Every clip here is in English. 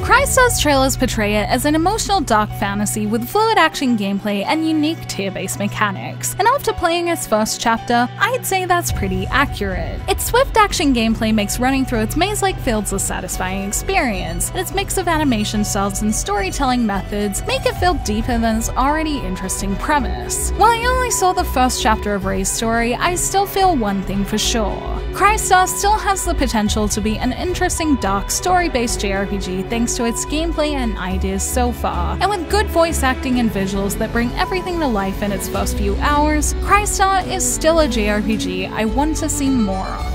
Crystar's trailers portray it as an emotional dark fantasy with fluid action gameplay and unique tier-based mechanics, and after playing its first chapter, I'd say that's pretty accurate. Its swift action gameplay makes running through its maze-like fields a satisfying experience, and its mix of animation styles and storytelling methods make it feel deeper than its already interesting premise. While I only saw the first chapter of Ray's story, I still feel one thing for sure. Crystar still has the potential to be an interesting dark story-based JRPG thanks to its gameplay and ideas so far, and with good voice acting and visuals that bring everything to life in its first few hours, Crystar is still a JRPG I want to see more of.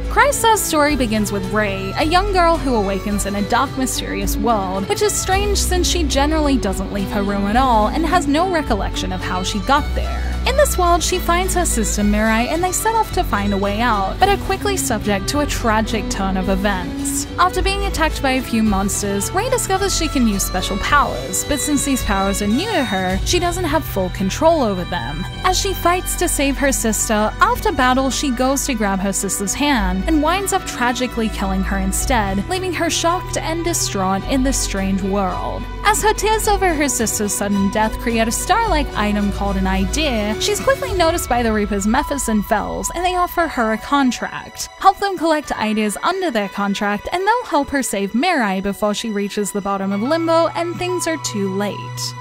Crystar's story begins with Ray, a young girl who awakens in a dark, mysterious world, which is strange since she generally doesn't leave her room at all and has no recollection of how she got there. In this world, she finds her sister Mirai and they set off to find a way out, but are quickly subject to a tragic turn of events. After being attacked by a few monsters, Ray discovers she can use special powers, but since these powers are new to her, she doesn't have full control over them. As she fights to save her sister, after battle she goes to grab her sister's hand and winds up tragically killing her instead, leaving her shocked and distraught in this strange world. As her tears over her sister's sudden death create a star-like item called an idea, she's quickly noticed by the Reapers Mephis and Fells, and they offer her a contract. Help them collect ideas under their contract, and they'll help her save Mirai before she reaches the bottom of Limbo and things are too late.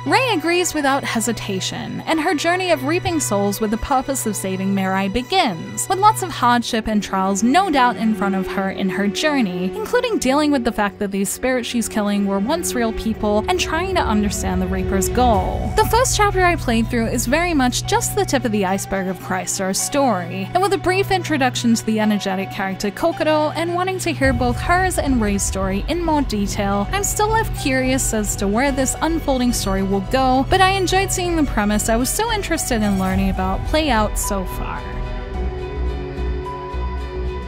Ray agrees without hesitation, and her journey of reaping souls with the purpose of saving Mirai begins, with lots of hardship and trials no doubt in front of her in her journey, including dealing with the fact that these spirits she's killing were once real people and trying to understand the Reaper's goal. The first chapter I played through is very much just the tip of the iceberg of Crystar's story, and with a brief introduction to the energetic character Kokoro and wanting to hear both hers and Ray's story in more detail, I'm still left curious as to where this unfolding story will go, but I enjoyed seeing the premise I was so interested in learning about play out so far.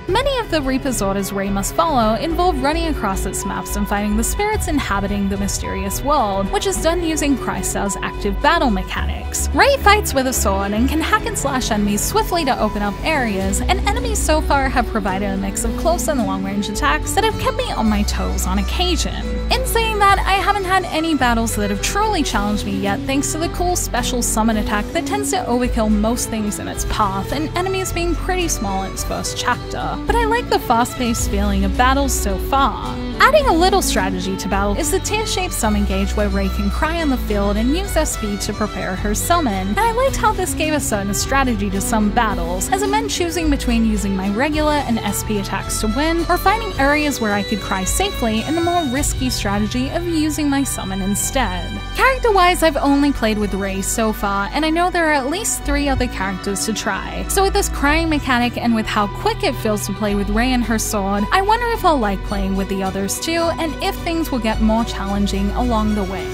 Many of the Reaper's orders Ray must follow involve running across its maps and finding the spirits inhabiting the mysterious world, which is done using Crystar's active battle mechanics. Ray fights with a sword and can hack and slash enemies swiftly to open up areas, and enemies so far have provided a mix of close and long-range attacks that have kept me on my toes on occasion. In saying that, I haven't had any battles that have truly challenged me yet thanks to the cool special summon attack that tends to overkill most things in its path, and enemies being pretty small in its first chapter. But I like the fast-paced feeling of battles so far. Adding a little strategy to battle is the tear-shaped summon gauge where Ray can cry on the field and use their speed to prepare her summon, and I liked how this gave a certain strategy to some battles, as it meant choosing between using my regular and SP attacks to win, or finding areas where I could cry safely and the more risky strategy of using my summon instead. Character-wise, I've only played with Ray so far, and I know there are at least 3 other characters to try, so with this crying mechanic and with how quick it feels to play with Ray and her sword, I wonder if I'll like playing with the others too, and if things will get more challenging along the way.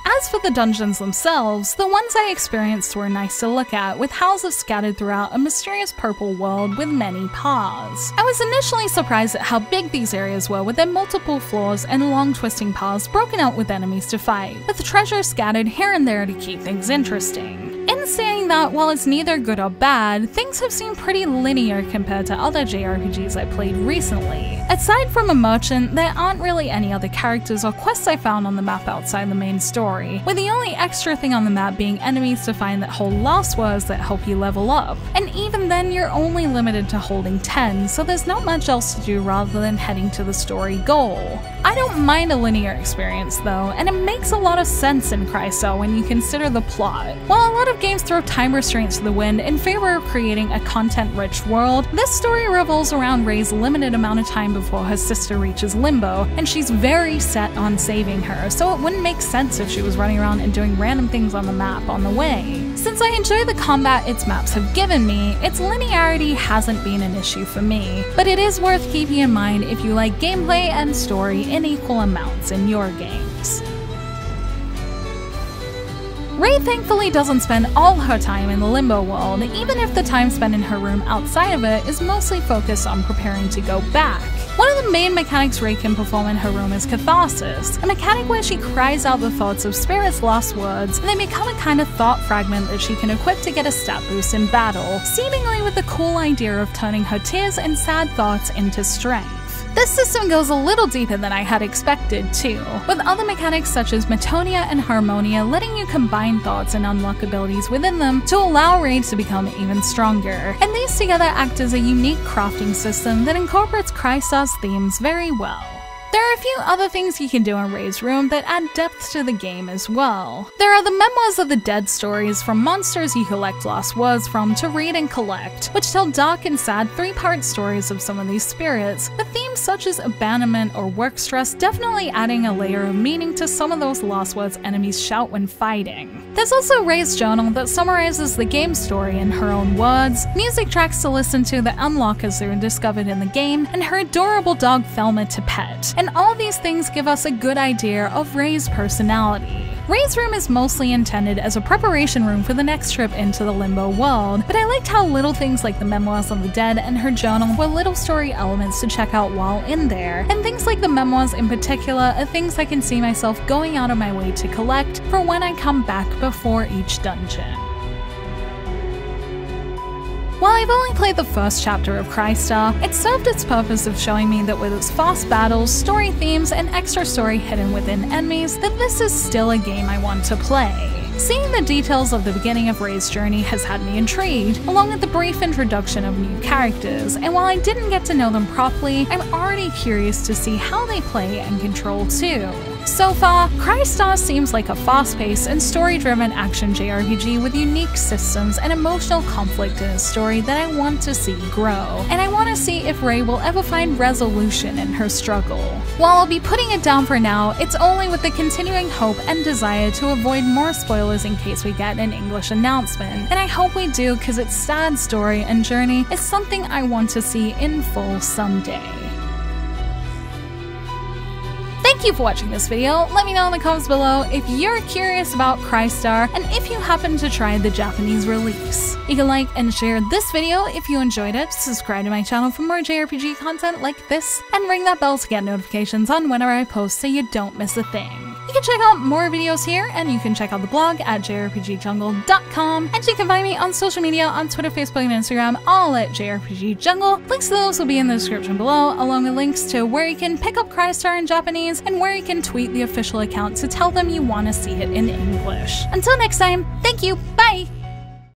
As for the dungeons themselves, the ones I experienced were nice to look at, with houses scattered throughout a mysterious purple world with many paths. I was initially surprised at how big these areas were, with their multiple floors and long twisting paths broken out with enemies to fight, with treasure scattered here and there to keep things interesting. In saying that, while it's neither good or bad, things have seemed pretty linear compared to other JRPGs I played recently. Aside from a merchant, there aren't really any other characters or quests I found on the map outside the main story, with the only extra thing on the map being enemies to find that hold lost words that help you level up. And even then, you're only limited to holding 10, so there's not much else to do rather than heading to the story goal. I don't mind a linear experience though, and it makes a lot of sense in Crystar when you consider the plot. While a lot of games throw time restraints to the wind in favor of creating a content-rich world, this story revolves around Ray's limited amount of time before her sister reaches Limbo, and she's very set on saving her, so it wouldn't make sense if she was running around and doing random things on the map on the way. Since I enjoy the combat its maps have given me, its linearity hasn't been an issue for me, but it is worth keeping in mind if you like gameplay and story in equal amounts in your games. Ray thankfully doesn't spend all her time in the Limbo world, even if the time spent in her room outside of it is mostly focused on preparing to go back. One of the main mechanics Rei can perform in her room is catharsis, a mechanic where she cries out the thoughts of spirits' last words, and they become a kind of thought fragment that she can equip to get a stat boost in battle, seemingly with the cool idea of turning her tears and sad thoughts into strength. This system goes a little deeper than I had expected too, with other mechanics such as Metonia and Harmonia letting you combine thoughts and unlock abilities within them to allow Rei to become even stronger, and these together act as a unique crafting system that incorporates Crystar's themes very well. There are a few other things you can do in Rei's room that add depth to the game as well. There are the Memoirs of the Dead stories from monsters you collect lost words from to read and collect, which tell dark and sad 3-part stories of some of these spirits, with themes such as abandonment or work stress definitely adding a layer of meaning to some of those lost words enemies shout when fighting. There's also Rei's journal that summarizes the game story in her own words, music tracks to listen to that unlock as they're discovered in the game, and her adorable dog Thelma to pet. And all these things give us a good idea of Rei's personality. Rei's room is mostly intended as a preparation room for the next trip into the Limbo world, but I liked how little things like the Memoirs of the Dead and her journal were little story elements to check out while in there, and things like the Memoirs in particular are things I can see myself going out of my way to collect for when I come back before each dungeon. While I've only played the first chapter of Crystar, it served its purpose of showing me that with its fast battles, story themes, and extra story hidden within enemies, that this is still a game I want to play. Seeing the details of the beginning of Rei's journey has had me intrigued, along with the brief introduction of new characters, and while I didn't get to know them properly, I'm already curious to see how they play and control too. So far, Crystar seems like a fast-paced and story-driven action JRPG with unique systems and emotional conflict in a story that I want to see grow, and I want to see if Rei will ever find resolution in her struggle. While I'll be putting it down for now, it's only with the continuing hope and desire to avoid more spoilers in case we get an English announcement, and I hope we do because its sad story and journey is something I want to see in full someday. Thank you for watching this video. Let me know in the comments below if you're curious about Crystar and if you happen to try the Japanese release. You can like and share this video if you enjoyed it, subscribe to my channel for more JRPG content like this, and ring that bell to get notifications on whenever I post so you don't miss a thing. You can check out more videos here, and you can check out the blog at jrpgjungle.com, and you can find me on social media on Twitter, Facebook, and Instagram, all at jrpgjungle. Links to those will be in the description below, along with links to where you can pick up Crystar in Japanese and where you can tweet the official account to tell them you want to see it in English. Until next time, thank you, bye!